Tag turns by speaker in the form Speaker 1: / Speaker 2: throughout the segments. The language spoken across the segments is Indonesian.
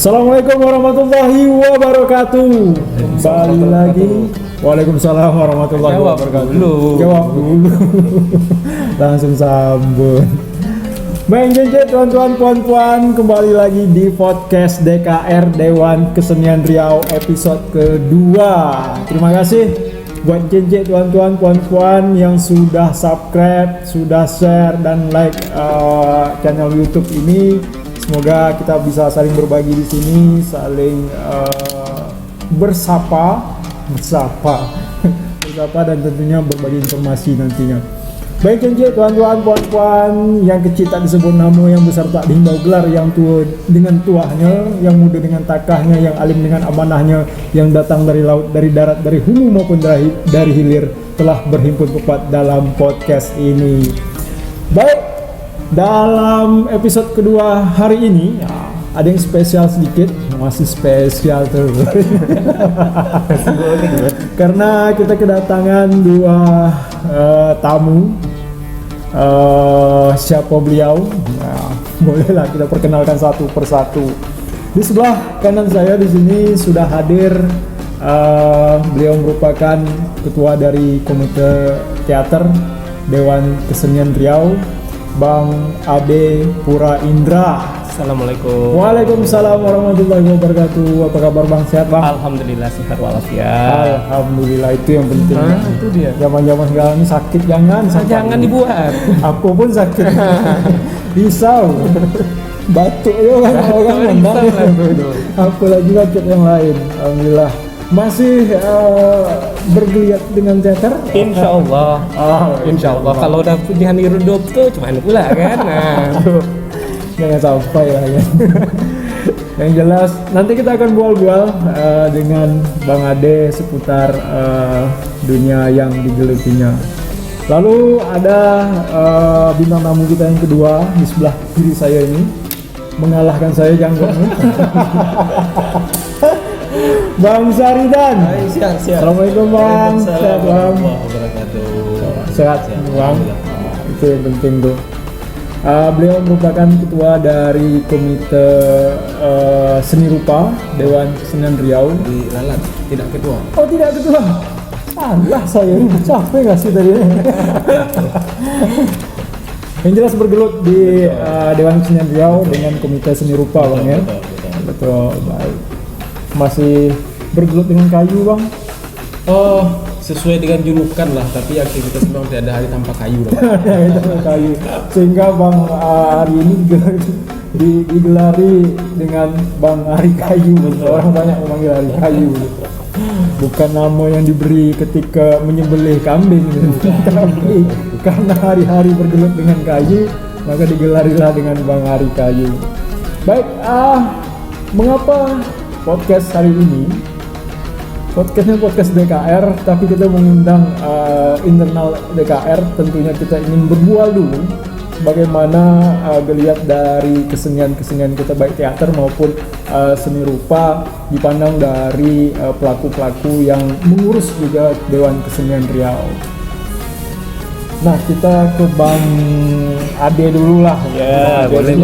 Speaker 1: Assalamualaikum warahmatullahi wabarakatuh. Kembali lagi. Waalaikumsalam warahmatullahi wabarakatuh. Jawab dulu. Langsung sambung. Baik teman-teman, puan-puan, kembali lagi di podcast DKR Dewan Kesenian Riau episode kedua. Terima kasih buat teman-teman, puan-puan yang sudah subscribe, sudah share dan like channel YouTube ini. Semoga kita bisa saling berbagi di sini, saling bersapa dan tentunya berbagi informasi nantinya. Baik tuan-tuan, puan-puan, yang kecil tak disebut nama, yang besar tak dihimbau gelar, yang tua dengan tuahnya, yang muda dengan takahnya, yang alim dengan amanahnya, yang datang dari laut, dari darat, dari hulu maupun dari hilir, telah berhimpun tepat dalam podcast ini. Baik, dalam episode kedua hari ini ada yang spesial sedikit, masih spesial terus. Karena kita kedatangan dua tamu. Siapa beliau? Nah, bolehlah kita perkenalkan satu persatu. Di sebelah kanan saya di sini sudah hadir. Beliau merupakan ketua dari Komite Teater Dewan Kesenian Riau, Bang Ade Pura Indra.
Speaker 2: Assalamualaikum.
Speaker 1: Waalaikumsalam warahmatullahi wabarakatuh. Apa kabar Bang? Sehat Bang?
Speaker 2: Alhamdulillah sehat walafiat.
Speaker 1: Alhamdulillah, itu yang penting.
Speaker 2: Itu dia.
Speaker 1: Zaman-zaman sekarang ini sakit jangan
Speaker 2: dibuat.
Speaker 1: Aku pun sakit. Risau. Batuk ya kan orang memang. Apalagi sakit yang lain. Alhamdulillah. Masih bergeliat dengan teater?
Speaker 2: Insya Allah. Insya Allah. Kalau udah punya hidup tuh cuma pula kan. Nah,
Speaker 1: jangan sampai lah ya. Yang jelas nanti kita akan bual-bual dengan Bang Ade seputar dunia yang digelutinya. Lalu ada bintang tamu kita yang kedua di sebelah kiri saya ini, mengalahkan saya jangkau. Bang Saridan.
Speaker 2: Siap.
Speaker 1: Assalamualaikum Bang. Sehat Bang. Sehat Bang. Itu yang penting tuh. Beliau merupakan ketua dari Komite Seni Rupa Dewan Kesenian Riau.
Speaker 2: Di Lalat, tidak ketua.
Speaker 1: Oh, tidak ketua. Salah saya, capek nggak sih tadi? Yang jelas bergelut di Dewan Kesenian Riau dengan Komite Seni Rupa, Bang ya. Betul, baik. Masih bergelut dengan kayu, Bang?
Speaker 2: Oh, sesuai dengan julukan lah, tapi aktivitas memang tidak ada hari tanpa kayu lah.
Speaker 1: Kayu. Sehingga Bang hari ini digelari dengan Bang Hari Kayu. Orang banyak memanggil Hari Kayu. Bukan nama yang diberi ketika menyembelih kambing, tapi karena hari-hari bergelut dengan kayu, maka digelarilah dengan Bang Hari Kayu. Baik, mengapa podcast hari ini? Podcastnya podcast DKR, tapi kita mengundang internal DKR. Tentunya kita ingin berbual dulu bagaimana geliat dari kesenian-kesenian kita, baik teater maupun seni rupa, dipandang dari pelaku-pelaku yang mengurus juga Dewan Kesenian Riau. Nah, kita ke Bang Ade dulu lah.
Speaker 2: Ya, boleh.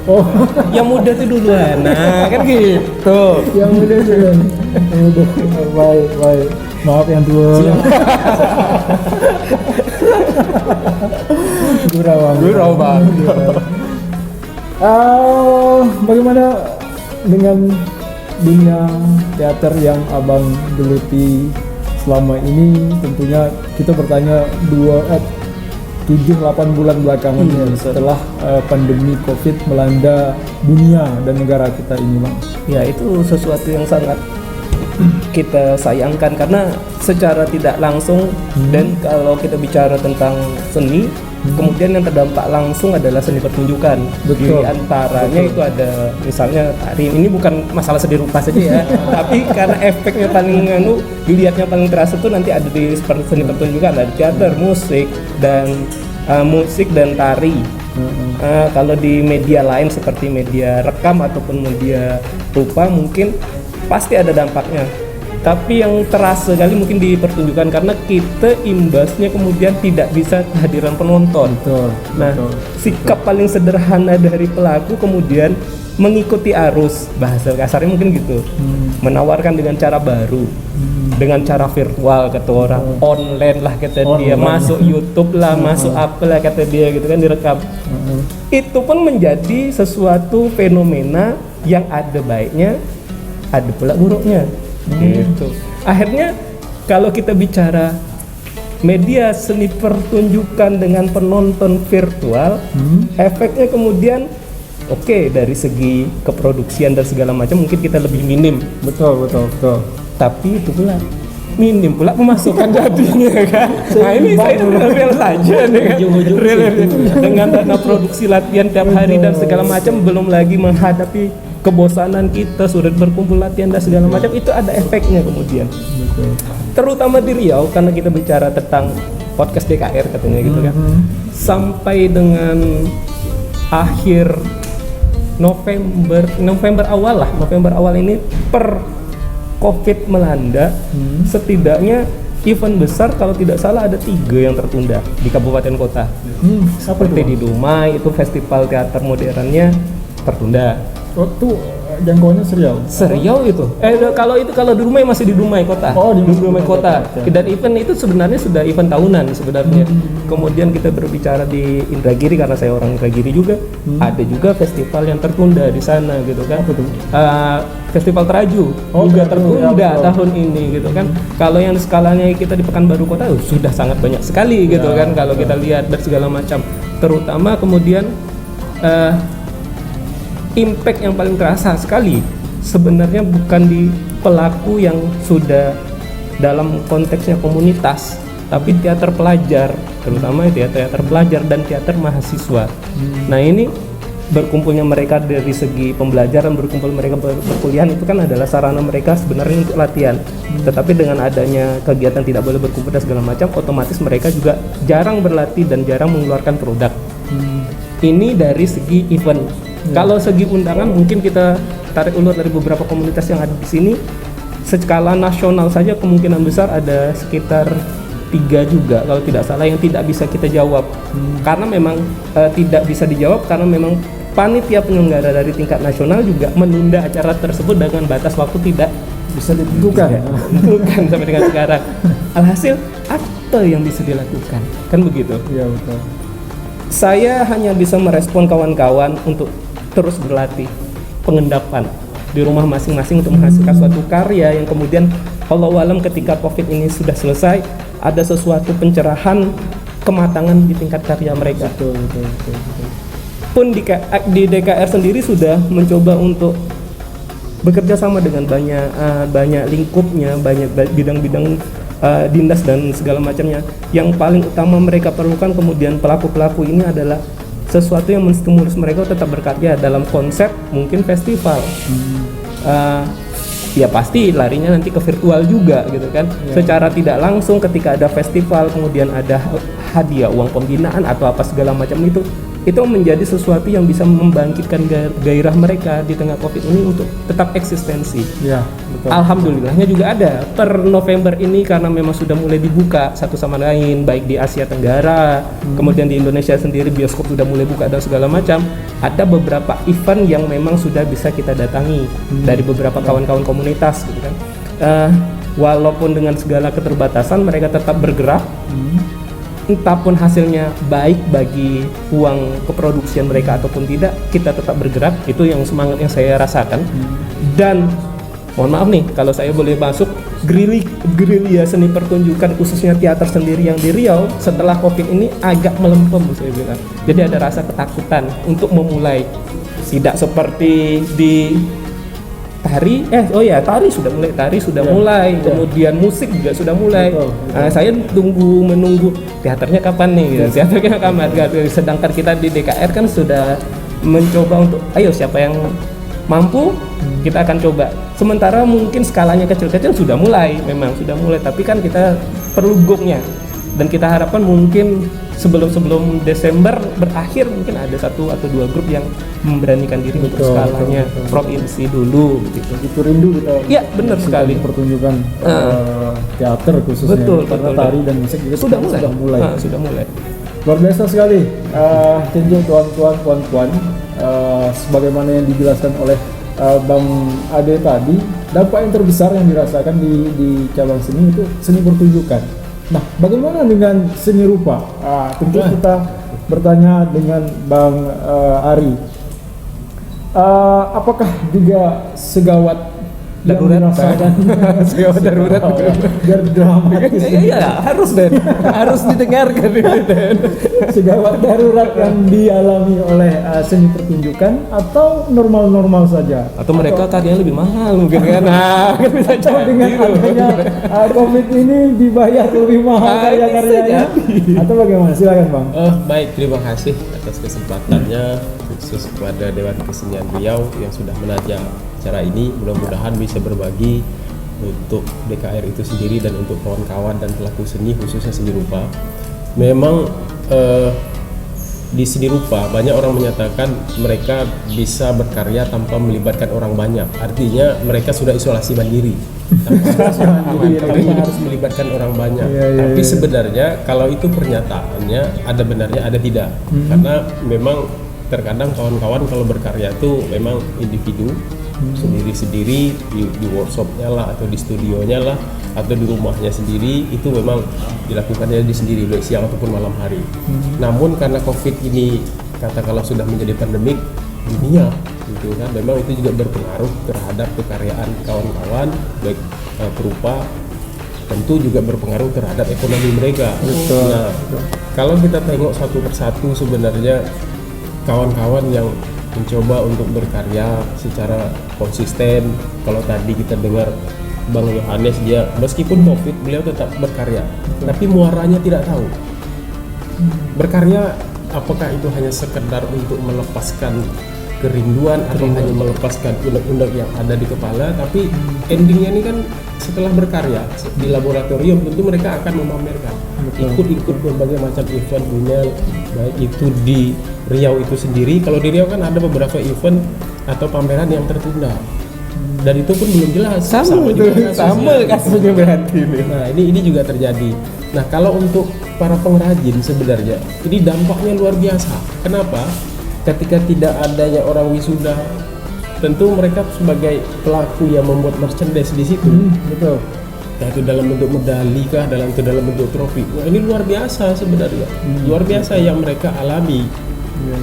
Speaker 1: Oh,
Speaker 2: yang muda tuh duluan. Nah, kan gitu.
Speaker 1: Yang muda duluan. Baik. Maaf yang tua. Gurau bang. Bagaimana dengan dunia teater yang abang geluti selama ini? Tentunya kita bertanya 7-8 bulan belakangan setelah pandemi COVID melanda dunia dan negara kita ini, Bang.
Speaker 2: Ya, itu sesuatu yang sangat kita sayangkan karena secara tidak langsung dan kalau kita bicara tentang seni, kemudian yang terdampak langsung adalah seni pertunjukan.
Speaker 1: Betul.
Speaker 2: Di antaranya itu ada misalnya tari. Ini bukan masalah seni rupa saja ya, tapi karena efeknya paling dilihatnya paling terasa tuh nanti ada di seperti seni pertunjukan, ada teater, musik dan tari. Kalau di media lain seperti media rekam ataupun media rupa mungkin pasti ada dampaknya. Tapi yang terasa sekali mungkin di pertunjukan karena kita imbasnya kemudian tidak bisa kehadiran penonton.
Speaker 1: Betul.
Speaker 2: Nah, sikap paling sederhana dari pelaku kemudian mengikuti arus, bahasa kasarnya mungkin gitu. Menawarkan dengan cara baru. Dengan cara virtual kata orang, online lah kata dia, masuk YouTube lah, masuk apalah kata dia gitu kan, direkam. Itu pun menjadi sesuatu fenomena yang ada baiknya, ada pula buruknya. Gitu. Akhirnya kalau kita bicara media seni pertunjukan dengan penonton virtual, efeknya kemudian oke, dari segi keproduksian dan segala macam mungkin kita lebih minim.
Speaker 1: Betul.
Speaker 2: Tapi itu pula minim pula pemasukan jadinya kan. Nah ini saya real saja nih kan. Real. Dengan dana produksi latihan tiap hari dan segala macam, belum lagi menghadapi kebosanan kita, sudah berkumpul latihan dan segala macam, itu ada efeknya kemudian.
Speaker 1: Betul.
Speaker 2: Terutama di Riau karena kita bicara tentang podcast DKR katanya gitu kan. Sampai dengan akhir November awal ini per Covid melanda, setidaknya event besar kalau tidak salah ada 3 yang tertunda di kabupaten kota. Seperti di Dumai itu festival teater modernnya tertunda.
Speaker 1: Waktu jangkauannya Seriau
Speaker 2: itu. Kalau di Dumai masih di Dumai kota.
Speaker 1: Oh, di
Speaker 2: Dumai kota.
Speaker 1: Kota.
Speaker 2: Dan event itu sebenarnya sudah event tahunan sebenarnya. Kemudian kita berbicara di Indragiri karena saya orang Indragiri juga, ada juga festival yang tertunda di sana gitu kan.
Speaker 1: Apa tuh?
Speaker 2: Festival Teraju juga tertunda tahun ini gitu kan. Kalau yang skalanya kita di Pekanbaru Kota sudah sangat banyak sekali gitu kan kalau kita lihat dan segala macam. Terutama kemudian impact yang paling terasa sekali sebenarnya bukan di pelaku yang sudah dalam konteksnya komunitas, tapi teater pelajar, terutama teater pelajar dan teater mahasiswa. Nah ini berkumpulnya mereka dari segi pembelajaran, berkumpul mereka berkuliah itu kan adalah sarana mereka sebenarnya untuk latihan. Tetapi dengan adanya kegiatan tidak boleh berkumpul dan segala macam, otomatis mereka juga jarang berlatih dan jarang mengeluarkan produk. Ini dari segi event. Kalau segi undangan mungkin kita tarik ulur dari beberapa komunitas yang ada di sini. Skala nasional saja kemungkinan besar ada sekitar 3 juga kalau tidak salah yang tidak bisa kita jawab. Karena memang tidak bisa dijawab karena memang panitia penyelenggara dari tingkat nasional juga menunda acara tersebut dengan batas waktu tidak
Speaker 1: bisa ditentukan.
Speaker 2: Tentukan sampai dengan sekarang. Alhasil apa yang bisa dilakukan? Kan begitu.
Speaker 1: Iya betul.
Speaker 2: Saya hanya bisa merespon kawan-kawan untuk terus berlatih pengendapan di rumah masing-masing untuk menghasilkan suatu karya yang kemudian wallahualam ketika Covid ini sudah selesai ada sesuatu pencerahan kematangan di tingkat karya mereka.
Speaker 1: Betul.
Speaker 2: Pun di DKR sendiri sudah mencoba untuk bekerja sama dengan banyak lingkupnya, banyak bidang-bidang dinas dan segala macamnya. Yang paling utama mereka perlukan kemudian pelaku-pelaku ini adalah sesuatu yang menstimulus mereka tetap berkarya dalam konsep mungkin festival. Ya pasti larinya nanti ke virtual juga gitu kan. Secara tidak langsung ketika ada festival kemudian ada hadiah uang pembinaan atau apa segala macam itu menjadi sesuatu yang bisa membangkitkan gairah mereka di tengah Covid ini untuk tetap eksistensi.
Speaker 1: Ya, betul.
Speaker 2: Alhamdulillahnya juga ada per November ini karena memang sudah mulai dibuka satu sama lain baik di Asia Tenggara, kemudian di Indonesia sendiri bioskop sudah mulai buka dan segala macam. Ada beberapa event yang memang sudah bisa kita datangi dari beberapa kawan-kawan komunitas gitu kan. Walaupun dengan segala keterbatasan mereka tetap bergerak. Entah pun hasilnya baik bagi uang keproduksian mereka ataupun tidak, kita tetap bergerak. Itu yang semangat yang saya rasakan. Dan mohon maaf nih kalau saya boleh masuk gerilya seni pertunjukan khususnya teater sendiri yang di Riau setelah Covid ini agak melempem saya bilang. Jadi ada rasa ketakutan untuk memulai, tidak seperti di tari sudah mulai, kemudian musik juga sudah mulai. Saya menunggu teaternya kapan nih gitu. Teaternya kapan. Sedangkan kita di DKR kan sudah mencoba untuk ayo siapa yang mampu kita akan coba. Sementara mungkin skalanya kecil-kecil sudah mulai, tapi kan kita perlu gongnya. dan kita harapkan mungkin sebelum Desember berakhir mungkin ada 1 atau 2 grup yang memberanikan diri untuk
Speaker 1: Betul,
Speaker 2: skalanya
Speaker 1: betul.
Speaker 2: provinsi dulu gitu.
Speaker 1: Itu rindu kita.
Speaker 2: Iya, benar sekali.
Speaker 1: Pertunjukan teater khususnya.
Speaker 2: Betul,
Speaker 1: Karena
Speaker 2: betul.
Speaker 1: tari dan musik juga
Speaker 2: Sudah mulai.
Speaker 1: mulai.
Speaker 2: Sudah mulai.
Speaker 1: Luar biasa sekali. Cenjo tuan-tuan, puan-puan, sebagaimana yang dijelaskan oleh Bang Ade tadi, dampak yang terbesar yang dirasakan di cabang seni itu seni pertunjukan. Nah, bagaimana dengan seni rupa? Tentu kita bertanya dengan Bang Ari. Apakah juga segawat
Speaker 2: Darurat,
Speaker 1: yang dirasakan?
Speaker 2: segawat darurat.
Speaker 1: Biar dramatis.
Speaker 2: Iya, harus Dan. Harus didengarkan itu Dan.
Speaker 1: Segawat darurat yang dialami oleh seni pertunjukan atau normal-normal saja?
Speaker 2: Atau mereka tadinya lebih mahal mungkin kan. Nah, kan bisa
Speaker 1: Atau
Speaker 2: jadi.
Speaker 1: dengan adanya COVID ini dibayar lebih mahal karya-karyanya? Atau bagaimana? Silakan Bang.
Speaker 3: Baik, terima kasih atas kesempatannya, khusus kepada Dewan Kesenian Riau yang sudah menajam acara ini. Mudah-mudahan bisa berbagi untuk DKR itu sendiri dan untuk kawan-kawan dan pelaku seni, khususnya seni rupa. Memang di seni rupa banyak orang menyatakan mereka bisa berkarya tanpa melibatkan orang banyak. Artinya mereka sudah isolasi mandiri. Tanpa harus melibatkan orang banyak. Tapi sebenarnya kalau itu pernyataannya ada benarnya ada tidak. Karena memang terkadang kawan-kawan kalau berkarya itu memang individu sendiri-sendiri di workshopnya lah atau di studionya lah atau di rumahnya sendiri, itu memang dilakukannya di sendiri baik siang ataupun malam hari. Namun karena COVID ini katakanlah sudah menjadi pandemik dunia gitu kan, memang itu juga berpengaruh terhadap kekaryaan kawan-kawan baik perupa, tentu juga berpengaruh terhadap ekonomi mereka. Nah, kalau kita tengok satu persatu sebenarnya kawan-kawan yang mencoba untuk berkarya secara konsisten. Kalau tadi kita dengar Bang Yohanes, dia meskipun COVID beliau tetap berkarya, tapi muaranya tidak tahu. Berkarya apakah itu hanya sekedar untuk melepaskan kerinduan atau hanya melepaskan unek-unek yang ada di kepala, tapi endingnya ini kan setelah berkarya di laboratorium tentu mereka akan memamerkan, ikut-ikut berbagai macam event punya, baik itu di Riau itu sendiri. Kalau di Riau kan ada beberapa event atau pameran yang tertunda dan itu pun belum jelas
Speaker 2: Sama kasusnya berarti ini.
Speaker 3: Nah ini juga terjadi. Nah kalau untuk para pengrajin sebenarnya ini dampaknya luar biasa. Kenapa? Ketika tidak adanya orang wisuda, tentu mereka sebagai pelaku yang membuat merchandise di situ,
Speaker 1: Betul.
Speaker 3: nah itu dalam bentuk medali kah, dalam bentuk trofi. Wah, ini luar biasa sebenarnya, luar biasa yang mereka alami.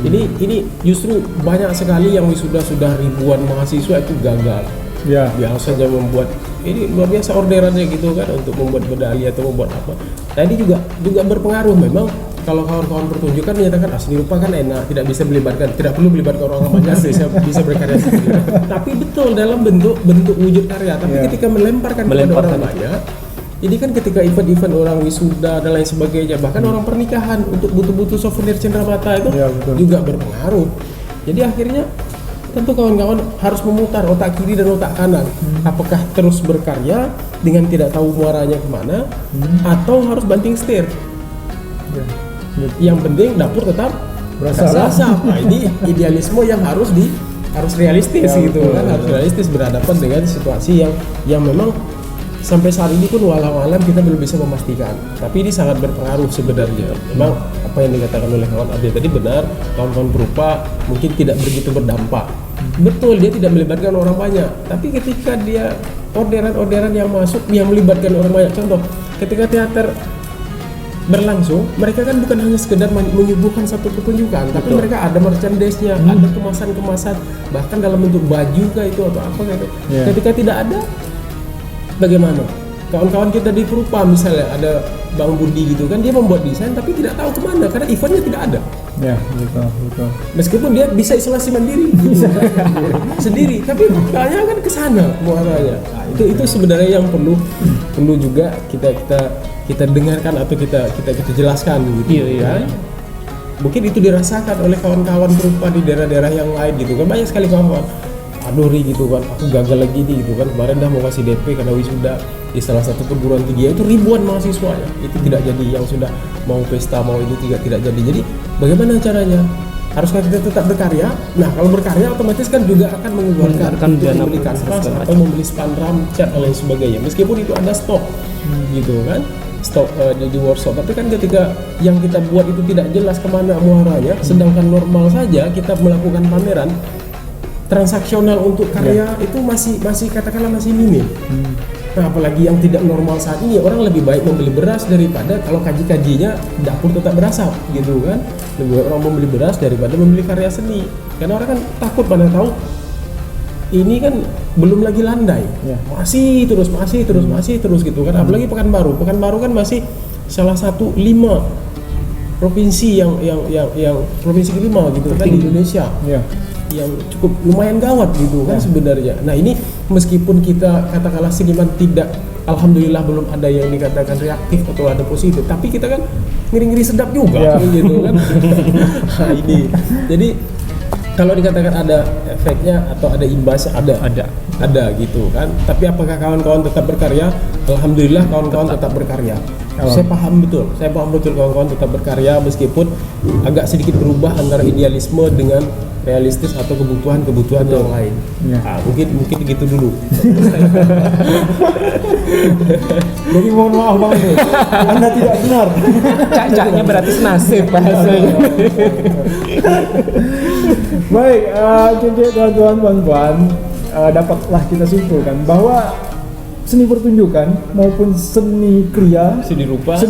Speaker 3: Ini justru banyak sekali yang wisuda sudah ribuan mahasiswa itu gagal.
Speaker 1: Ya.
Speaker 3: Biasanya membuat ini luar biasa orderannya gitu kan untuk membuat medali atau membuat apa. Nah ini juga berpengaruh memang. Kalau kawan-kawan pertunjukan menyatakan seni rupa kan enak, tidak perlu melibatkan orang banyak, bisa berkarya sendiri. Tapi betul dalam bentuk wujud karya. Tapi ketika melemparkan kepada orang banyak, ini kan ketika event-event orang wisuda dan lain sebagainya, bahkan orang pernikahan untuk butuh-butuh souvenir cenderamata itu juga berpengaruh. Jadi akhirnya tentu kawan-kawan harus memutar otak kiri dan otak kanan. Apakah terus berkarya dengan tidak tahu muaranya kemana, atau harus banting setir? Yang penting dapur tetap berasa. Nah, ini idealisme yang harus realistis gitu kan, harus realistis berhadapan dengan situasi yang memang sampai saat ini pun walau alam kita belum bisa memastikan. Tapi ini sangat berpengaruh sebenarnya. Memang apa yang dikatakan oleh kawan Ade tadi benar, kawan-kawan perupa mungkin tidak begitu berdampak. Betul, dia tidak melibatkan orang banyak. Tapi ketika dia orderan-orderan yang masuk yang melibatkan orang banyak, contoh ketika teater berlangsung, mereka kan bukan hanya sekedar menyuguhkan satu pertunjukan, tapi mereka ada merchandise-nya, ada kemasan-kemasan, bahkan dalam bentuk baju kah itu atau apa gitu. Ketika tidak ada, bagaimana? Kawan-kawan kita di Perupa misalnya ada Bang Budi gitu kan, dia membuat desain tapi tidak tahu kemana karena eventnya tidak ada.
Speaker 1: Ya, betul.
Speaker 3: Meskipun dia bisa isolasi mandiri, sendiri, tapi kayaknya kan ke sana muaranya. Nah, itu sebenarnya yang perlu juga kita dengarkan atau kita jelaskan gitu kan. Mungkin itu dirasakan oleh kawan-kawan Perupa di daerah-daerah yang lain gitu kan, banyak sekali kawan-kawan. Dori gitu kan, aku gagal lagi nih gitu kan, kemarin dah mau kasih DP karena wisuda di salah satu perguruan tinggi itu ribuan mahasiswanya, itu tidak jadi, yang sudah mau pesta mau ini tidak jadi. Jadi bagaimana caranya? Haruskah kita tetap berkarya? Nah kalau berkarya otomatis kan juga akan mengeluarkan untuk
Speaker 2: dana
Speaker 3: membeli kanvas atau membeli spanduk, cat dan lain sebagainya, meskipun itu ada stok gitu kan, stok di workshop. Tapi kan ketika yang kita buat itu tidak jelas kemana muaranya, sedangkan normal saja kita melakukan pameran, transaksional untuk karya itu masih katakanlah masih minim. Nah apalagi yang tidak normal saat ini, orang lebih baik membeli beras daripada, kalau kaji-kajinya dapur tetap berasap gitu kan, lebih baik orang membeli beras daripada membeli karya seni, karena orang kan takut pada tahu ini kan belum lagi landai, masih terus gitu kan. Apalagi Pekanbaru kan masih salah satu 5 provinsi yang provinsi kelima gitu kan di Indonesia, yang cukup lumayan gawat gitu kan sebenarnya. Nah ini meskipun kita katakanlah seniman tidak, alhamdulillah belum ada yang dikatakan reaktif atau ada positif, tapi kita kan ngiri-ngiri sedap juga gitu kan. Nah ini jadi kalau dikatakan ada efeknya atau ada imbasnya, ada gitu kan. Tapi apakah kawan-kawan tetap berkarya? Alhamdulillah kawan-kawan tetap berkarya. Saya paham betul kawan-kawan tetap berkarya meskipun agak sedikit berubah antara idealisme dengan realistis atau kebutuhan yang lain. Nah, mungkin gitu dulu.
Speaker 1: Jadi mohon maaf Bang Ade, Anda tidak benar.
Speaker 2: Cacaknya berarti senasib bahasanya.
Speaker 1: Baik, jadi teman-teman, dapatlah kita simpulkan bahwa seni pertunjukan maupun seni kriya,
Speaker 3: Seni rupa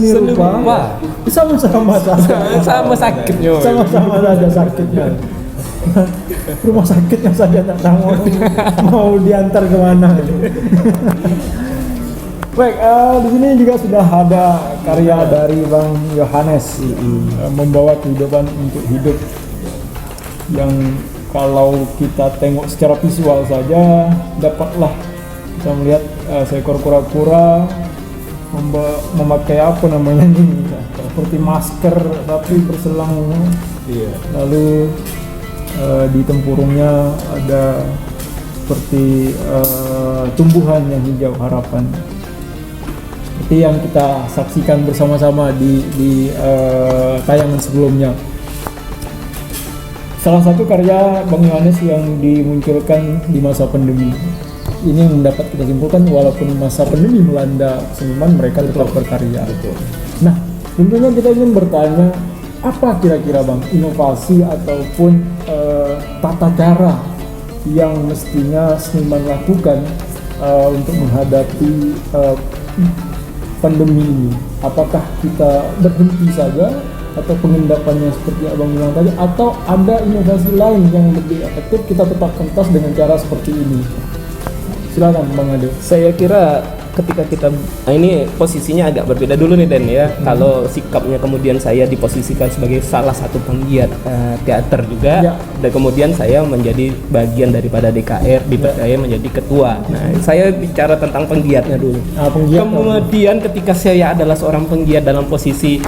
Speaker 1: sama-sama
Speaker 2: sakitnya.
Speaker 1: Sama-sama saja sakitnya. Rumah sakitnya saja tak tahu mau diantar kemana. Baik, di sini juga sudah ada karya dari Bang Yohanes, membawa kehidupan untuk hidup, yang kalau kita tengok secara visual saja dapatlah kita melihat seekor kura-kura memakai apa namanya ini, seperti masker tapi berselang, lalu di tempurungnya ada seperti tumbuhan yang hijau harapan, seperti yang kita saksikan bersama-sama di tayangan sebelumnya. Salah satu karya Bang Yohanes yang dimunculkan di masa pandemi ini yang mendapat kita simpulkan, walaupun masa pandemi melanda seniman, mereka tetap berkarya. Nah, tentunya kita ingin bertanya, apa kira-kira Bang inovasi ataupun tata cara yang mestinya seniman lakukan untuk menghadapi pandemi ini? Apakah kita berhenti saja atau pengendapannya seperti Abang bilang tadi, atau ada inovasi lain yang lebih efektif kita tetap pentas dengan cara seperti ini? Silakan Bang Ade.
Speaker 2: Saya kira ketika kita ini posisinya agak berbeda dulu nih Den ya. Kalau sikapnya kemudian saya diposisikan sebagai salah satu penggiat teater juga, dan kemudian saya menjadi bagian daripada DKR, dipercaya menjadi ketua. Nah, saya bicara tentang penggiatnya dulu. Kemudian ketika saya adalah seorang penggiat dalam posisi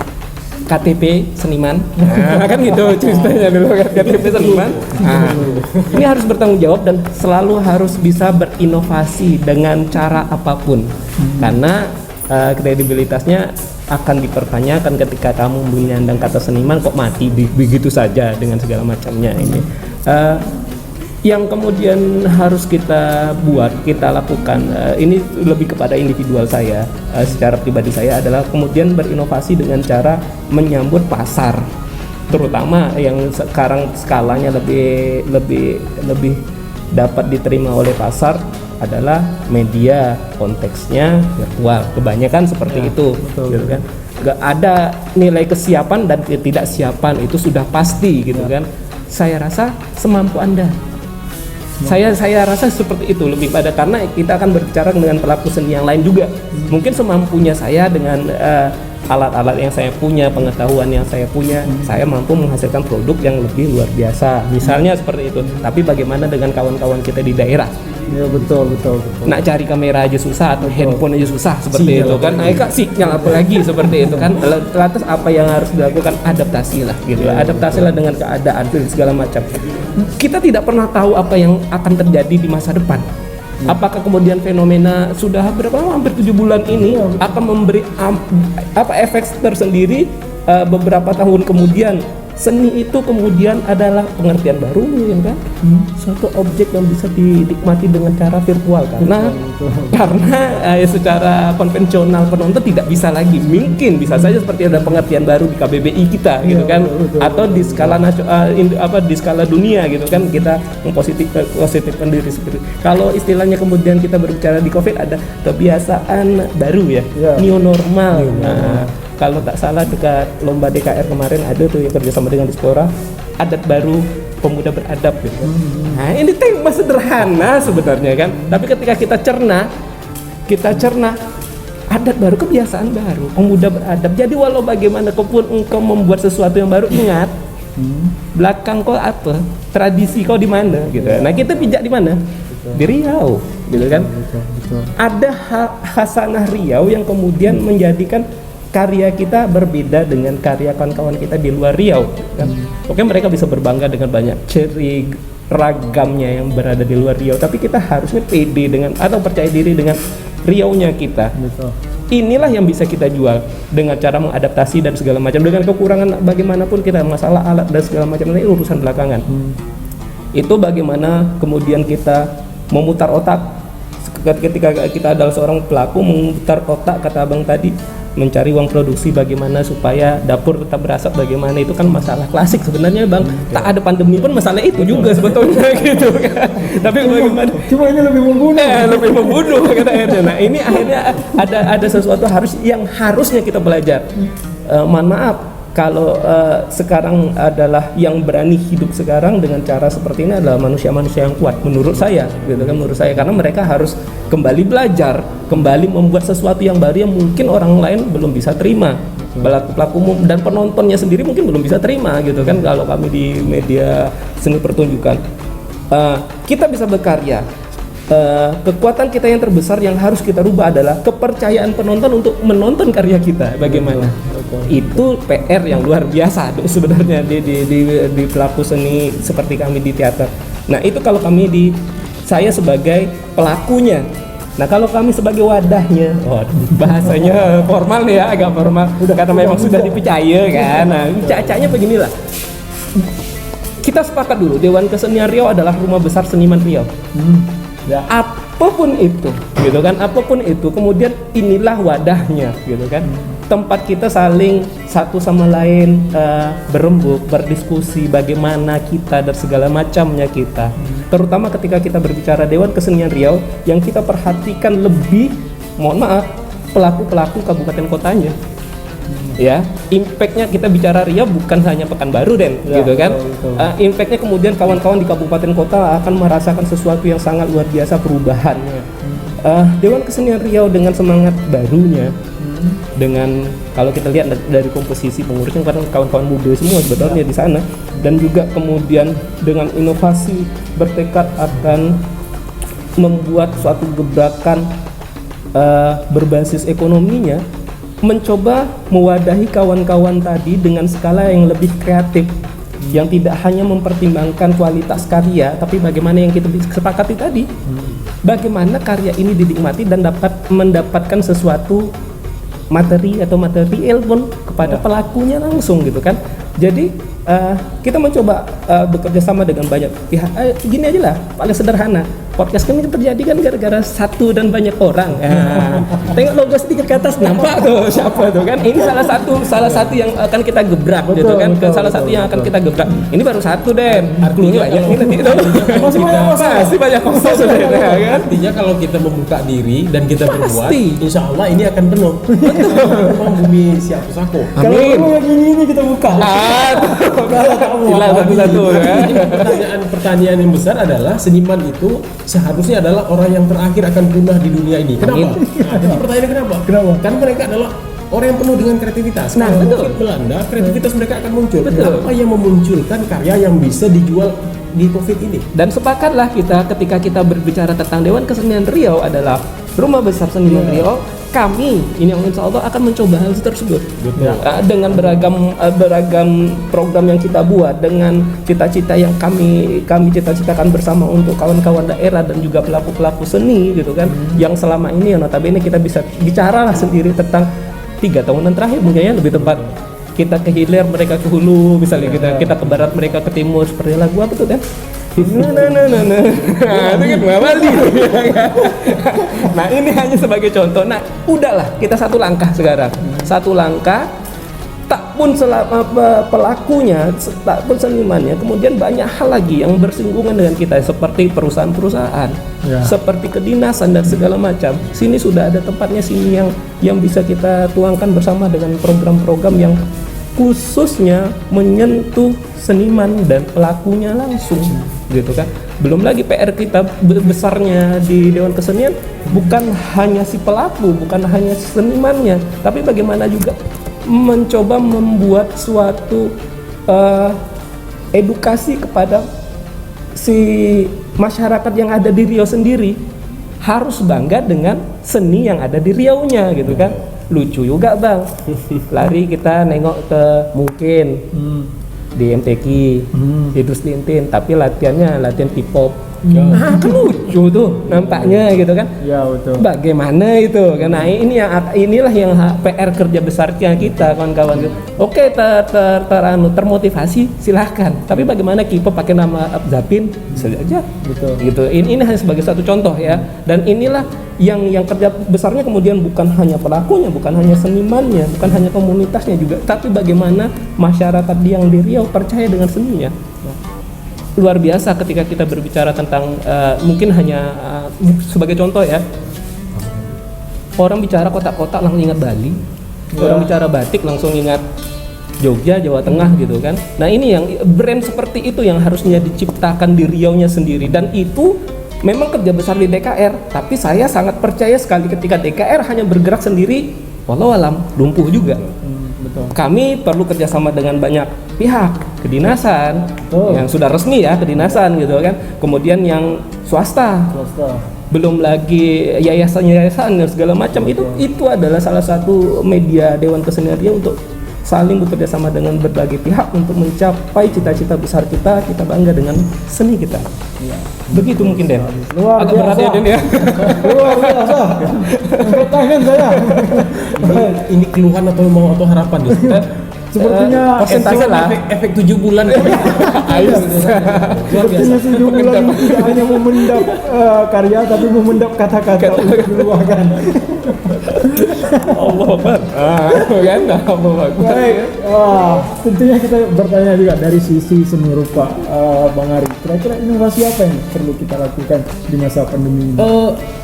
Speaker 2: KTP seniman, nah, kan gitu ceritanya dulu kan, KTP seniman. Nah, ini harus bertanggung jawab dan selalu harus bisa berinovasi dengan cara apapun, karena kredibilitasnya akan dipertanyakan ketika kamu menyandang kata seniman kok mati begitu saja dengan segala macamnya ini. Yang kemudian harus kita buat, kita lakukan, ini lebih kepada individual saya, secara pribadi saya adalah kemudian berinovasi dengan cara menyambut pasar, terutama yang sekarang skalanya lebih dapat diterima oleh pasar adalah media, konteksnya virtual, kebanyakan seperti itu, gitu kan. Gak ada nilai kesiapan dan ketidaksiapan, itu sudah pasti gitu kan. Saya rasa semampu Anda. Saya rasa seperti itu, lebih pada karena kita akan berbicara dengan pelaku seni yang lain juga. Mungkin semampunya saya dengan alat-alat yang saya punya, pengetahuan yang saya punya, saya mampu menghasilkan produk yang lebih luar biasa. Misalnya seperti itu. Tapi bagaimana dengan kawan-kawan kita di daerah
Speaker 1: Ya betul.
Speaker 2: Nak cari kamera aja susah atau handphone aja susah seperti
Speaker 3: Sinyal
Speaker 2: itu kan.
Speaker 3: apalagi.
Speaker 2: Sinyal apalagi seperti itu kan. Lantas apa yang harus dilakukan? Adaptasi lah gitu. Adaptasilah dengan keadaan segala macam. Kita tidak pernah tahu apa yang akan terjadi di masa depan. Apakah kemudian fenomena sudah berapa lama, hampir 7 bulan ini akan memberi efek tersendiri beberapa tahun kemudian. Seni itu kemudian adalah pengertian baru ya kan, suatu objek yang bisa dinikmati dengan cara virtual karena secara konvensional penonton tidak bisa lagi, mungkin bisa saja seperti ada pengertian baru di KBBI kita gitu kan, atau di skala di skala dunia gitu kan, kita mempositifkan diri seperti itu. Kalau istilahnya kemudian kita berbicara di COVID ada kebiasaan baru ya, new normal. Nah, kalau tak salah dekat lomba DKR kemarin ada tuh yang kerjasama dengan Dispora, adat baru pemuda beradab gitu. Nah ini tema sederhana sebenarnya kan, tapi ketika kita cerna adat baru, kebiasaan baru, pemuda beradab. Jadi walau bagaimana pun engkau membuat sesuatu yang baru, ingat belakang kau apa, tradisi kau di mana gitu. Nah kita pijak di mana? Di Riau gitu kan. Ada khasanah Riau yang kemudian menjadikan karya kita berbeda dengan karya kawan-kawan kita di luar Riau kan. Oke, mereka bisa berbangga dengan banyak ciri ragamnya yang berada di luar Riau, tapi kita harusnya pede dengan atau percaya diri dengan Riau-nya kita. Inilah yang bisa kita jual dengan cara mengadaptasi dan segala macam. Dengan kekurangan bagaimanapun kita, masalah alat dan segala macam ini urusan belakangan. Itu bagaimana kemudian kita memutar otak ketika kita adalah seorang pelaku, memutar otak kata abang tadi, mencari uang produksi, bagaimana supaya dapur tetap berasap, bagaimana, itu kan masalah klasik sebenarnya bang. Tak ada pandemi pun masalah itu juga sebetulnya gitu kan. Tapi bagaimana?
Speaker 1: Cuma ini lebih membunuh.
Speaker 2: Kata akhirnya. Nah ini akhirnya ada sesuatu yang harusnya kita belajar. Mohon maaf kalau sekarang adalah yang berani hidup sekarang dengan cara seperti ini adalah manusia-manusia yang kuat menurut saya gitu kan, karena mereka harus kembali belajar, kembali membuat sesuatu yang baru yang mungkin orang lain belum bisa terima, pelaku umum dan penontonnya sendiri mungkin belum bisa terima gitu kan. Kalau kami di media seni pertunjukan, kita bisa berkarya. Kekuatan kita yang terbesar yang harus kita rubah adalah kepercayaan penonton untuk menonton karya kita. Bagaimana? Itu PR yang luar biasa sebenarnya di pelaku seni seperti kami di teater. Nah itu kalau saya sebagai pelakunya. Nah kalau kami sebagai wadahnya, bahasanya formal nih ya, agak formal. Karena memang sudah dipercaya kan. Nah cacanya beginilah. Kita sepakat dulu, Dewan Kesenian Riau adalah rumah besar seniman Riau. Ya. Apapun itu, gitu kan? Apapun itu, kemudian inilah wadahnya, gitu kan? Tempat kita saling satu sama lain berembuk, berdiskusi bagaimana kita dan segala macamnya kita. Terutama ketika kita berbicara Dewan Kesenian Riau, yang kita perhatikan lebih, mohon maaf, pelaku-pelaku kabupaten kotanya. Ya, impactnya kita bicara Riau bukan hanya Pekanbaru gitu kan. Impactnya kemudian kawan-kawan di kabupaten kota akan merasakan sesuatu yang sangat luar biasa perubahan. Dewan Kesenian Riau dengan semangat barunya, dengan kalau kita lihat dari komposisi pengurusnya kan kawan-kawan muda semua sebetulnya di sana, dan juga kemudian dengan inovasi bertekad akan membuat suatu gebrakan berbasis ekonominya, mencoba mewadahi kawan-kawan tadi dengan skala yang lebih kreatif, yang tidak hanya mempertimbangkan kualitas karya, tapi bagaimana yang kita sepakati tadi, bagaimana karya ini dinikmati dan dapat mendapatkan sesuatu materi atau material pun kepada pelakunya langsung gitu kan. Jadi kita mencoba bekerja sama dengan banyak pihak. Gini aja lah, paling sederhana. Podcast kami terjadi kan gara-gara satu dan banyak orang. Tengok logo sedikit ke atas, nampak tuh siapa tuh kan. Ini salah satu yang akan kita gebrak gitu kan. Salah satu yang akan kita gebrak. Ini baru satu deh. Artinya banyak ini nanti itu. Masih banyak kosong sudah kan.
Speaker 3: Artinya kalau kita membuka diri dan kita berbuat, insya Allah ini akan penuh. Memang bumi siap sako.
Speaker 1: Kalau yang ini kita buka.
Speaker 3: Pertanyaan yang besar adalah seniman itu seharusnya adalah orang yang terakhir akan punah di dunia ini. Kenapa? Jadi pertanyaannya kenapa? Karena mereka adalah orang yang penuh dengan kreativitas. Kalau COVID melanda, kreativitas mereka akan muncul. Apa yang memunculkan karya yang bisa dijual di COVID ini.
Speaker 2: Dan sepakatlah kita ketika kita berbicara tentang Dewan Kesenian Riau adalah Rumah Besar Seniman Riau, kami ini yang insya Allah akan mencoba hal tersebut.
Speaker 3: Betul.
Speaker 2: Dengan beragam program yang kita buat, dengan cita-cita yang kami cita-citakan bersama untuk kawan-kawan daerah dan juga pelaku-pelaku seni gitu kan, yang selama ini yang notabene kita bisa bicara lah sendiri tentang 3 tahunan terakhir mungkin ya, lebih tepat kita ke hilir, mereka ke hulu, misalnya kita ke barat, mereka ke timur, seperti lagu apa tuh kan? Itu kan Mawali. Nah ini hanya sebagai contoh. Nah udahlah, kita satu langkah sekarang, satu langkah. Tak pun selama pelakunya, tak pun senimannya, kemudian banyak hal lagi yang bersinggungan dengan kita, seperti perusahaan-perusahaan, seperti kedinasan dan segala macam. Sini sudah ada tempatnya, sini yang bisa kita tuangkan bersama dengan program-program yang khususnya menyentuh seniman dan pelakunya langsung, gitu kan. Belum lagi PR kita besarnya di Dewan Kesenian bukan hanya si pelaku, bukan hanya senimannya, tapi bagaimana juga mencoba membuat suatu edukasi kepada si masyarakat yang ada di Riau sendiri, harus bangga dengan seni yang ada di Riau-nya, gitu kan. Lucu juga bang, lari kita nengok ke mungkin di MTQ, Idrus Lintin, tapi latihan K-pop. Kan lucu tuh nampaknya gitu kan.
Speaker 1: Ya betul.
Speaker 2: Bagaimana itu? Karena inilah yang PR kerja besarnya kita kawan-kawan. Oke, termotivasi silahkan. Tapi bagaimana K-pop pakai nama Zapin? Bisa aja.
Speaker 1: Betul.
Speaker 2: Gitu. Ini hanya sebagai satu contoh ya. Dan inilah yang kerja besarnya kemudian bukan hanya pelakunya, bukan hanya senimannya, bukan hanya komunitasnya juga, tapi bagaimana masyarakat yang di Riau percaya dengan seninya. Luar biasa ketika kita berbicara tentang mungkin hanya sebagai contoh ya, orang bicara kotak-kotak langsung ingat Bali, orang bicara batik langsung ingat Jogja, Jawa Tengah gitu kan. Nah ini yang brand seperti itu yang harusnya diciptakan di Riau-nya sendiri, dan itu memang kerja besar di DKR, tapi saya sangat percaya sekali ketika DKR hanya bergerak sendiri, walau alam lumpuh juga.
Speaker 1: Betul.
Speaker 2: Kami perlu kerjasama dengan banyak pihak, kedinasan yang sudah resmi ya, kedinasan gitu kan, kemudian yang swasta, belum lagi yayasan-yayasan dan segala macam. Itu adalah salah satu media Dewan Kesenian Riau untuk saling bekerja sama dengan berbagai pihak untuk mencapai cita-cita besar kita bangga dengan seni kita. Begitu mungkin Den.
Speaker 1: Luar
Speaker 2: Agak berat
Speaker 1: biasa.
Speaker 2: ya Den ya.
Speaker 1: Luar biasa. Angkat tangan saya.
Speaker 3: Ini keluhan atau mau atau harapan nih?
Speaker 1: Sepertinya
Speaker 2: persentase lah.
Speaker 3: efek 7 bulan.
Speaker 2: Ayo.
Speaker 3: Luar biasa.
Speaker 1: sepertinya Suju Bulan tidak hanya memendap karya, tapi memendap kata-kata untuk dikeluarkan.
Speaker 2: Allah Akbar. Kan Allah Akbar.
Speaker 1: Baik, tentunya kita bertanya juga dari sisi seni rupa, Bang Ari. Kira-kira inovasi apa yang perlu kita lakukan di masa pandemi ini?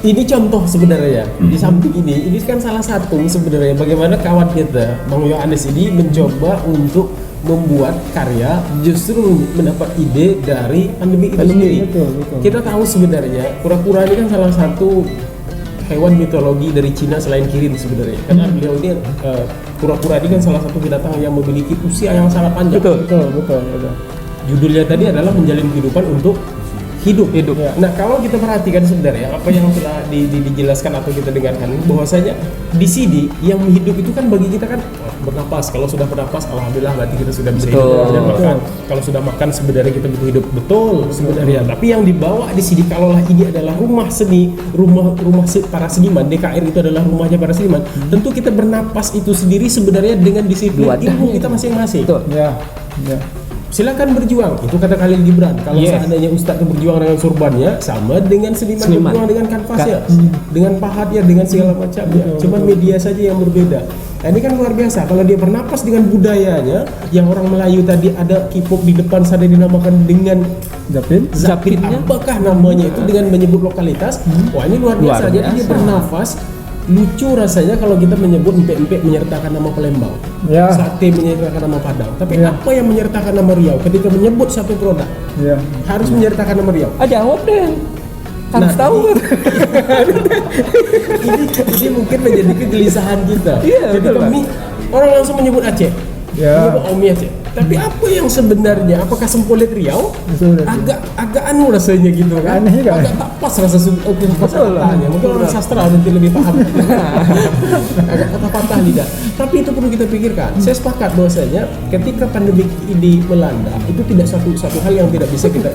Speaker 3: Ini contoh sebenarnya. Di samping ini kan salah satu sebenarnya bagaimana kawan kita Bang Yohanes ini mencoba untuk membuat karya justru mendapat ide dari pandemi itu sendiri.
Speaker 1: Betul.
Speaker 3: Kita tahu sebenarnya kura-kura ini kan salah satu hewan mitologi dari Cina selain kirin sebenarnya. Karena beliau ini kura-kura ini kan salah satu binatang yang memiliki usia yang sangat panjang.
Speaker 1: Betul.
Speaker 3: Judulnya tadi adalah menjalin kehidupan untuk hidup.
Speaker 1: Ya.
Speaker 3: Nah, kalau kita perhatikan sebenarnya apa yang telah dijelaskan atau kita dengarkan, bahwasanya di sini yang hidup itu kan bagi kita kan bernapas. Kalau sudah bernapas, alhamdulillah berarti kita sudah bisa hidup dan makan. Kalau sudah makan sebenarnya kita butuh hidup, betul sebenarnya. Tapi yang dibawa di sini, kalaulah ini adalah rumah seni, rumah para seniman, DKR itu adalah rumahnya para seniman. Tentu kita bernapas itu sendiri sebenarnya dengan disiplin ilmu kita masing-masing.
Speaker 1: Ya.
Speaker 3: Silakan berjuang, itu kata Khalil Gibran. Kalau seandainya Ustadz itu berjuang dengan sorbannya, sama dengan seniman berjuang dengan kanvasnya, dengan pahatnya, dengan segala macamnya. Cuman media saja yang berbeda. Nah, ini kan luar biasa. Kalau dia bernapas dengan budayanya, yang orang Melayu tadi ada K-pop di depan sana dinamakan dengan Zapin. Apakah namanya itu dengan menyebut lokalitas? Wah, ini luar biasa. Jadi dia bernafas. Lucu rasanya kalau kita menyebut empek-empek menyertakan nama Palembang, sate menyertakan nama Padang. Tapi apa yang menyertakan nama Riau? Ketika menyebut satu produk, harus menyertakan nama Riau.
Speaker 2: Jawab Den. Harus tahu.
Speaker 3: Ini mungkin menjadi kegelisahan kita.
Speaker 2: Iya,
Speaker 3: jadi
Speaker 2: betul,
Speaker 3: kami orang langsung menyebut Aceh, menyebut Omi Aceh. Tapi apa yang sebenarnya? Apakah Sempolet Riau?
Speaker 1: Betul.
Speaker 3: Agak anu rasanya gitu kan?
Speaker 1: Aneh juga.
Speaker 3: Agak tak pas rasa kata-katanya. Mungkin orang sastra nanti lebih paham. Agak kata patah lidah. Tapi itu perlu kita pikirkan. Saya sepakat bahwasanya ketika pandemi ini melanda, itu tidak satu hal yang tidak bisa kita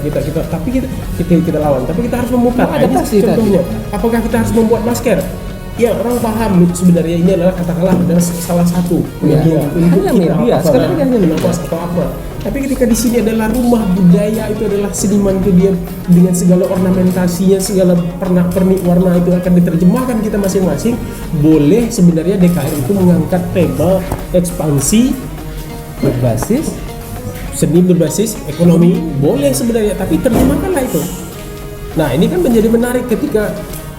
Speaker 3: lawan. Tapi kita harus membuka.
Speaker 2: Adaptasi
Speaker 3: Contohnya, apakah kita harus membuat masker? Ya, orang paham sebenarnya ini adalah katakanlah adalah salah satu media untuk
Speaker 2: Hanya
Speaker 3: kita
Speaker 2: media, sekarang hanya media.
Speaker 3: atau apa. Tapi ketika di sini adalah rumah budaya, itu adalah seniman, itu dia dengan segala ornamentasinya, segala pernak-pernik warna itu akan diterjemahkan kita masing-masing. Boleh sebenarnya DKR itu mengangkat tema ekspansi
Speaker 2: berbasis
Speaker 3: seni berbasis ekonomi, boleh sebenarnya, tapi terjemahkanlah itu. Nah, ini kan menjadi menarik ketika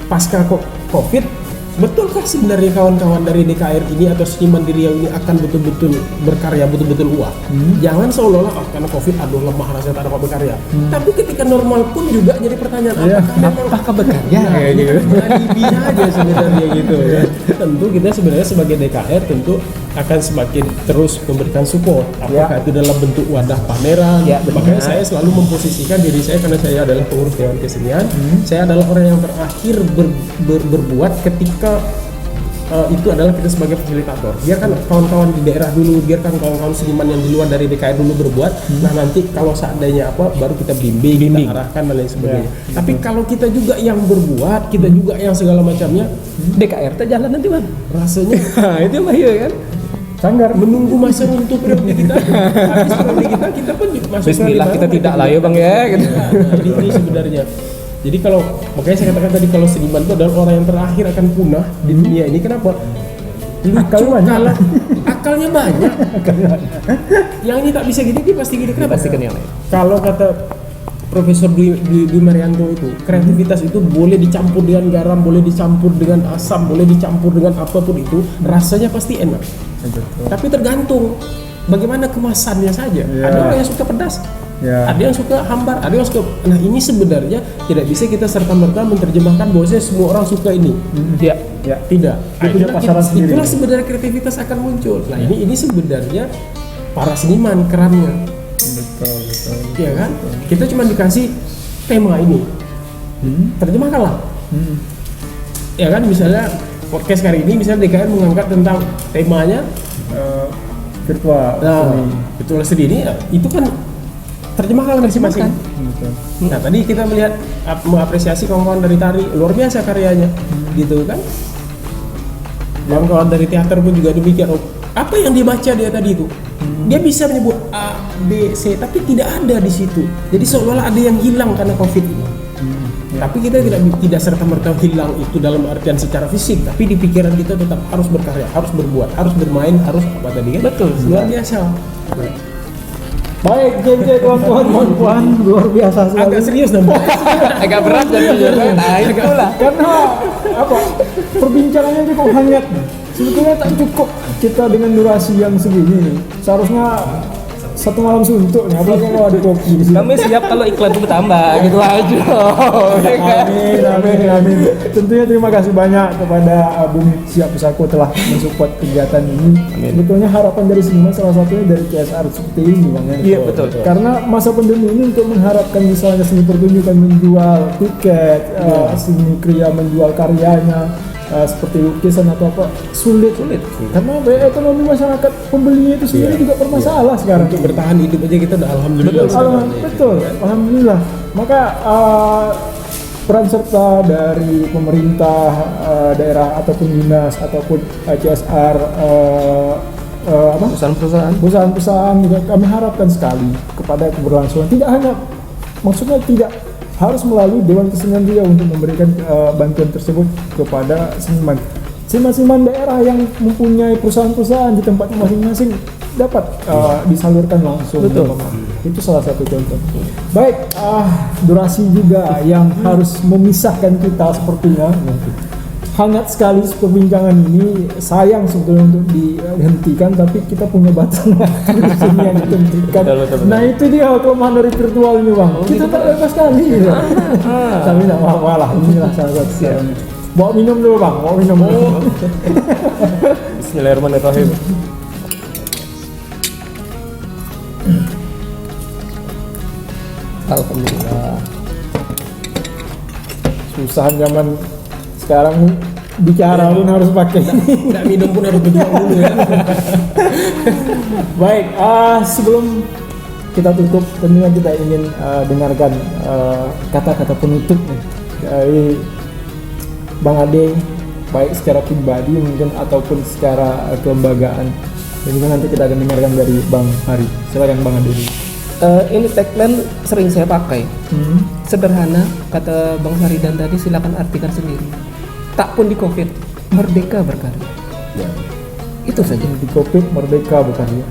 Speaker 3: pasca Covid. Betulkah sebenarnya kawan-kawan dari DKR ini atau seniman di Riau ini akan betul-betul berkarya, betul-betul uang? Jangan seolah-olah karena Covid aduh lemah rasanya tak dapat berkarya. Tapi ketika normal pun juga jadi pertanyaan apakah berkarya? Gitu. Alibi aja sebenarnya gitu ya. Tentu kita sebenarnya sebagai DKR tentu akan semakin terus memberikan support. Apakah itu dalam bentuk wadah pameran? Makanya saya selalu memposisikan diri saya karena saya adalah pengurus Dewan Kesenian. Saya adalah orang yang terakhir berbuat ketika itu adalah kita sebagai fasilitator. Biarkan kawan-kawan di daerah dulu, biarkan kawan-kawan seniman yang di luar dari DKI dulu berbuat. Nah, nanti kalau seandainya apa baru kita bimbing, kita arahkan dan lain sebagainya. Tapi kalau kita juga yang berbuat, kita juga yang segala macamnya,
Speaker 2: DKR teh jalan nanti Bang.
Speaker 3: rasanya
Speaker 2: Itu bahaya kan?
Speaker 1: Sanggar
Speaker 3: menunggu masa untuk periode kita. Habis periode kita pun masuk
Speaker 2: Bismillah kita tidak lah ya Bang ya gitu.
Speaker 3: Ini sebenarnya. Jadi kalau makanya saya katakan tadi kalau seniman itu adalah orang yang terakhir akan punah di dunia ini. Kenapa? Akalnya banyak. Yang ini tak bisa gini, dia pasti gini. Kenapa?
Speaker 2: Pasti yang lain.
Speaker 3: Kalau kata Profesor Dwi Marianto itu, kreativitas itu boleh dicampur dengan garam, boleh dicampur dengan asam, boleh dicampur dengan apapun itu, rasanya pasti enak. Tapi tergantung bagaimana kemasannya saja. Ada orang yang suka pedas. Ada yang suka hambar, ada yang suka. Nah, ini sebenarnya tidak bisa kita serta-merta menerjemahkan bahwasanya semua orang suka ini. Tidak. Itulah sebenarnya kreativitas akan muncul. Nah, ini sebenarnya para seniman kerannya.
Speaker 1: Betul.
Speaker 3: Ya kan? Kita cuma dikasih tema ini. Terjemahkanlah. Ya kan, misalnya podcast kali ini misalnya DKR mengangkat tentang temanya
Speaker 1: virtual.
Speaker 3: Virtual sendiri itu kan terjemahkan masing-masing. Nah, tadi kita melihat mengapresiasi kawan-kawan dari tari, luar biasa karyanya, gitu kan? Kawan-kawan dari teater pun juga demikian. Apa yang dibaca dia tadi itu? Dia bisa menyebut A, B, C, tapi tidak ada di situ. Jadi seolah-olah ada yang hilang karena Covid ini. Tapi kita tidak serta-merta hilang itu dalam artian secara fisik, tapi di pikiran kita tetap harus berkarya, harus berbuat, harus bermain, harus apa tadi kan?
Speaker 2: Betul.
Speaker 3: Luar biasa.
Speaker 1: Baik, JJ kawan-kawan, luar biasa sekali.
Speaker 3: Agak serius namanya.
Speaker 2: Agak berat dan nah itulah.
Speaker 1: Karena apa? Perbincangannya cukup hangat. Sebetulnya tak cukup kita dengan durasi yang segini nih. Seharusnya satu malam suntuk nih, apalagi kalau ada kopi di sini.
Speaker 2: Kami siap kalau iklan itu bertambah gitu aja.
Speaker 1: Amin. Tentunya terima kasih banyak kepada Bung Siap Pusako telah mensupport kegiatan ini. Sebetulnya harapan dari seniman salah satunya dari CSR seperti ini Bang ya.
Speaker 2: Iya betul.
Speaker 1: Karena masa pandemi ini untuk mengharapkan misalnya seni pertunjukan menjual tiket, seni kriya menjual karyanya, seperti lukisan atau apa sulit karena ekonomi masyarakat pembelinya itu sendiri juga bermasalah sekarang.
Speaker 3: Untuk bertahan hidup aja kita udah alhamdulillah.
Speaker 1: Betul. Alhamdulillah. Maka peran serta dari pemerintah daerah ataupun dinas ataupun CSR perusahaan-perusahaan juga kami harapkan sekali kepada keberlangsungan. Tidak hanya maksudnya tidak harus melalui Dewan Kesenian Riau untuk memberikan bantuan tersebut kepada seniman daerah yang mempunyai perusahaan-perusahaan di tempatnya masing-masing dapat disalurkan langsung.
Speaker 2: Betul.
Speaker 1: Itu salah satu contoh. Baik, durasi juga yang harus memisahkan kita sepertinya. Hangat sekali perbincangan ini, sayang sebetulnya untuk dihentikan, tapi kita punya batasan waktu yang ditentukan. Nah itu dia kelemahan dari virtual ini Bang. Kita tak bebas sekali. Tapi tidak apa-apa lah, inilah salah satu. Bawa minum dulu Bang, bawa minum.
Speaker 2: Bismillahirrahmanirrahim. Alhamdulillah.
Speaker 1: Susah zaman sekarang nih, bicara pun harus pakai ini.
Speaker 3: Nggak minum pun harus berjuang dulu ya.
Speaker 1: Baik, sebelum kita tutup, tentunya kita ingin dengarkan kata-kata penutup nih dari Bang Ade, baik secara pribadi mungkin ataupun secara kelembagaan. Dan juga nanti kita akan dengarkan dari Bang Hari. Silakan Bang Ade.
Speaker 2: Ini tagline sering saya pakai. Sederhana, kata Bang Faridan tadi, silakan artikan sendiri. Tak pun di Covid, merdeka berkarya.
Speaker 3: Ya.
Speaker 2: Itu saja.
Speaker 1: Di Covid merdeka berkarya.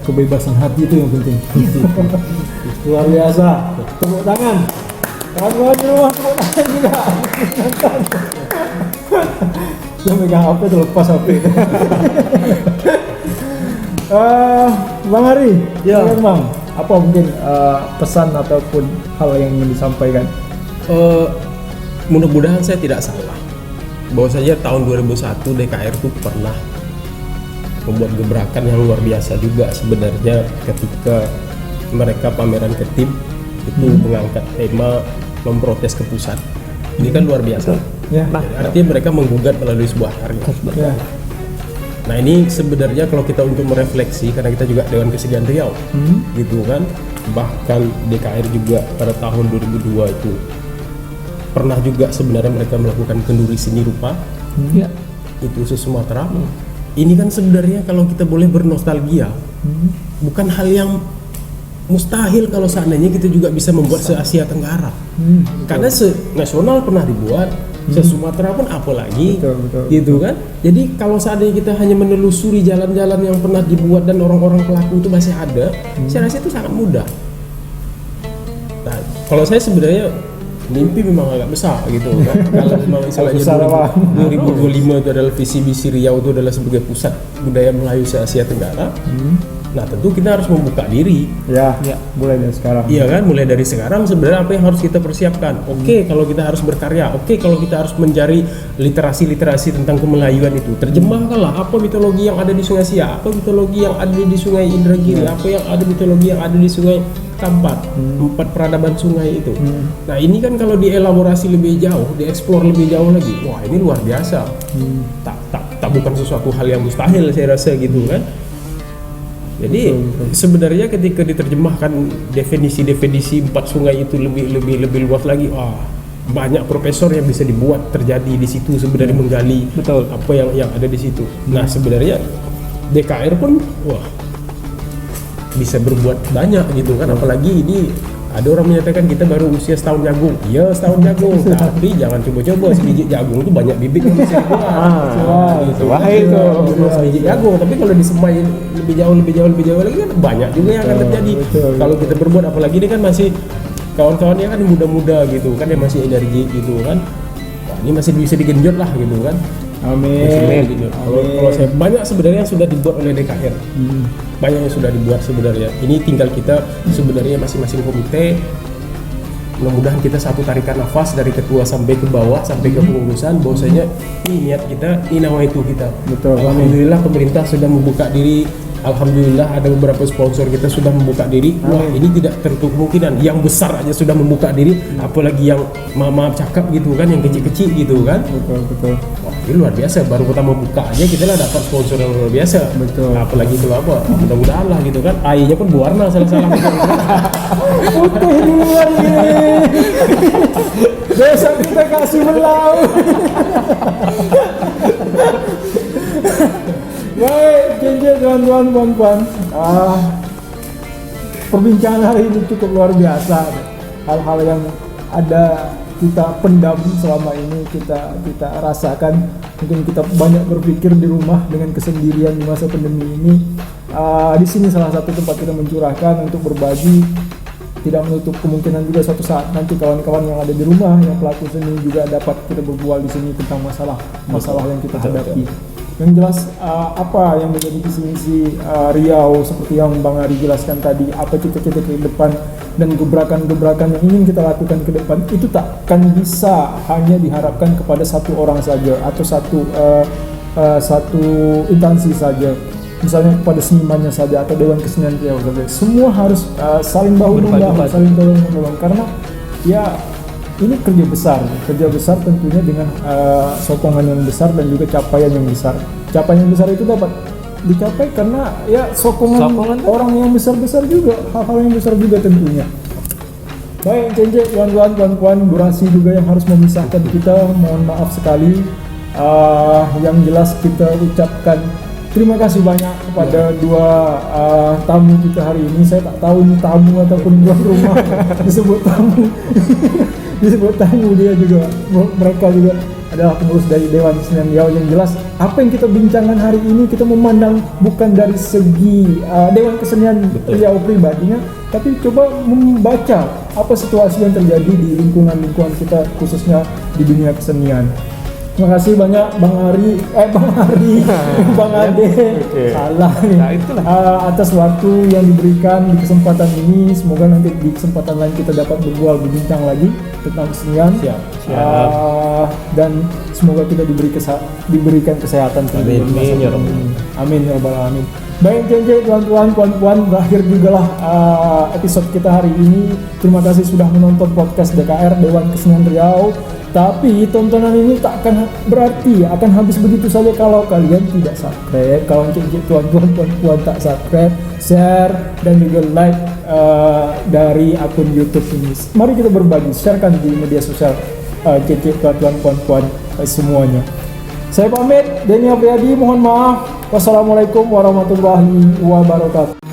Speaker 1: Kebebasan hati itu yang penting. Luar biasa. Tepuk tangan. Kawan-kawan di rumah tepuk tangan juga. Dia megang HP terlepas HP. Bang Hari,
Speaker 3: Ya.
Speaker 1: silakan Bang. Apa mungkin pesan ataupun hal yang ingin disampaikan?
Speaker 3: Mudah-mudahan saya tidak salah. Bahwasanya tahun 2001 DKR itu pernah membuat gebrakan yang luar biasa juga sebenarnya ketika mereka pameran ke tim itu mengangkat tema memprotes ke pusat. Ini kan luar biasa.
Speaker 1: Ya.
Speaker 3: Artinya mereka menggugat melalui sebuah karya.
Speaker 1: Ya.
Speaker 3: Nah ini sebenarnya kalau kita untuk merefleksi, karena kita juga Dewan Kesenian Riau, gitu kan, bahkan DKR juga pada tahun 2002 itu pernah juga sebenarnya mereka melakukan kenduri seni rupa,
Speaker 2: Ya.
Speaker 3: itu se-Sumatera. Ini kan sebenarnya kalau kita boleh bernostalgia, bukan hal yang mustahil kalau seandainya kita juga bisa membuat se-Asia Tenggara, karena se-nasional pernah dibuat, se-Sumatera pun apalagi,
Speaker 1: Betul.
Speaker 3: gitu kan. Jadi kalau seandainya kita hanya menelusuri jalan-jalan yang pernah dibuat dan orang-orang pelaku itu masih ada, saya rasa itu sangat mudah. Nah, kalau saya sebenarnya mimpi memang agak besar gitu kan. Kalau memang misalnya
Speaker 1: Besar apa?
Speaker 3: 2025 itu adalah visi misi Riau itu adalah sebagai pusat budaya Melayu se-Asia Tenggara. Nah tentu kita harus membuka diri.
Speaker 1: Ya, mulai dari sekarang.
Speaker 3: Iya kan, mulai dari sekarang sebenarnya apa yang harus kita persiapkan? Oke, kalau kita harus berkarya, oke kalau kita harus mencari literasi tentang kemelayuan itu, terjemahkanlah apa mitologi yang ada di Sungai Siak, apa mitologi yang ada di Sungai Indragiri, apa yang ada mitologi yang ada di Sungai Kampar, 4 peradaban sungai itu. Nah ini kan kalau dielaborasi lebih jauh, dieksplor lebih jauh lagi, wah ini luar biasa. Tak bukan sesuatu hal yang mustahil saya rasa gitu kan. Jadi sebenarnya ketika diterjemahkan definisi 4 sungai itu lebih luas lagi, banyak profesor yang bisa dibuat terjadi di situ sebenarnya menggali
Speaker 2: Betul.
Speaker 3: apa yang ada di situ. Nah sebenarnya DKR pun bisa berbuat banyak gitu kan, apalagi ini ada orang menyatakan kita baru usia setahun jagung. Iya setahun jagung, tapi jangan coba-coba sebiji jagung itu banyak bibit yang bisa dibuat. Gitu.
Speaker 2: itu.
Speaker 3: Sebiji jagung, tapi kalau disemai lebih jauh lagi kan banyak juga yang akan terjadi.
Speaker 1: Betul.
Speaker 3: Kalau kita berbuat, apalagi ini kan masih kawan-kawannya kan muda-muda gitu kan, yang masih energi gitu kan. Wah, ini masih bisa digenjot lah gitu kan.
Speaker 1: Amin.
Speaker 3: Kalau saya banyak sebenarnya yang sudah dibuat oleh DKR, banyak yang sudah dibuat sebenarnya. Ini tinggal kita sebenarnya masing-masing komite. Mudah-mudahan kita satu tarikan nafas dari ketua sampai ke bawah sampai ke pengurusan, bahwasanya ini niat kita, ini nawaitu kita.
Speaker 1: Betul.
Speaker 3: Alhamdulillah pemerintah sudah membuka diri. Alhamdulillah ada beberapa sponsor kita sudah membuka diri. Wah ini tidak tertutup kemungkinan. Yang besar aja sudah membuka diri, apalagi yang maaf cakap gitu kan, yang kecil-kecil gitu kan.
Speaker 1: Betul.
Speaker 3: Wah ini luar biasa. Baru pertama buka aja kita lah dapat sponsor yang luar biasa.
Speaker 1: Betul.
Speaker 3: Nah, apalagi itu apa? Mudah-mudahan lah gitu kan. Airnya pun berwarna salah-salah.
Speaker 1: Putih duluan ini. Besok kita kasih belau. Baik, jadi teman-teman, puan-puan, perbincangan hari ini cukup luar biasa. Hal-hal yang ada kita pendam selama ini kita rasakan. Mungkin kita banyak berpikir di rumah dengan kesendirian di masa pandemi ini. Di sini salah satu tempat kita mencurahkan untuk berbagi. Tidak menutup kemungkinan juga suatu saat nanti kawan-kawan yang ada di rumah yang pelaku seni juga dapat kita berbual di sini tentang masalah yang kita hadapi. Yang jelas apa yang menjadi visi misi Riau seperti yang Bang Ari jelaskan tadi, apa cita-cita ke depan dan gebrakan-gebrakan yang ingin kita lakukan ke depan itu takkan bisa hanya diharapkan kepada satu orang saja atau satu instansi saja. misalnya kepada senimannya saja atau Dewan Kesenian Riau saja, semua harus saling bahu membahu,
Speaker 2: Berpadu-padu.
Speaker 1: saling bahu membahu, karena ya ini kerja besar tentunya dengan sokongan yang besar dan juga capaian yang besar. Capaian yang besar itu dapat dicapai karena ya sokongan orang yang besar-besar juga, hal-hal yang besar juga tentunya. Baik, Cence, puan-puan, durasi juga yang harus memisahkan kita, mohon maaf sekali. Yang jelas kita ucapkan terima kasih banyak kepada dua tamu kita hari ini. Saya tak tahu ini tamu ataupun tuan rumah. Disebut tamu. Disebut tamu, dia juga, mereka juga adalah pengurus dari Dewan Kesenian Riau. Yang jelas apa yang kita bincangkan hari ini, kita memandang bukan dari segi Dewan Kesenian Riau pribadinya, tapi coba membaca apa situasi yang terjadi di lingkungan kita, khususnya di dunia kesenian. Terima kasih banyak Bang Ade, salah nih,
Speaker 2: Nah, itulah.
Speaker 1: atas waktu yang diberikan di kesempatan ini. Semoga nanti di kesempatan lain kita dapat berbincang lagi tentang kesenian.
Speaker 2: Siap.
Speaker 1: Dan semoga kita diberikan kesehatan
Speaker 3: Amin.
Speaker 1: di masa
Speaker 3: Ya
Speaker 1: pandemi ini. Amin ya rabbal alamin. Baik, tuan-tuan, puan-puan, berakhir juga lah episode kita hari ini. Terima kasih sudah menonton podcast DKR Dewan Kesenian Riau. Tapi tontonan ini tak akan berarti akan habis begitu saja kalau kalian tidak subscribe. Kalau tuan-tuan, puan-puan tak subscribe, share dan juga like dari akun YouTube ini. Mari kita berbagi, sharekan di media sosial tuan-tuan, puan-puan semuanya. Saya pamit, Denny Apriyadi, mohon maaf. Wassalamualaikum warahmatullahi wabarakatuh.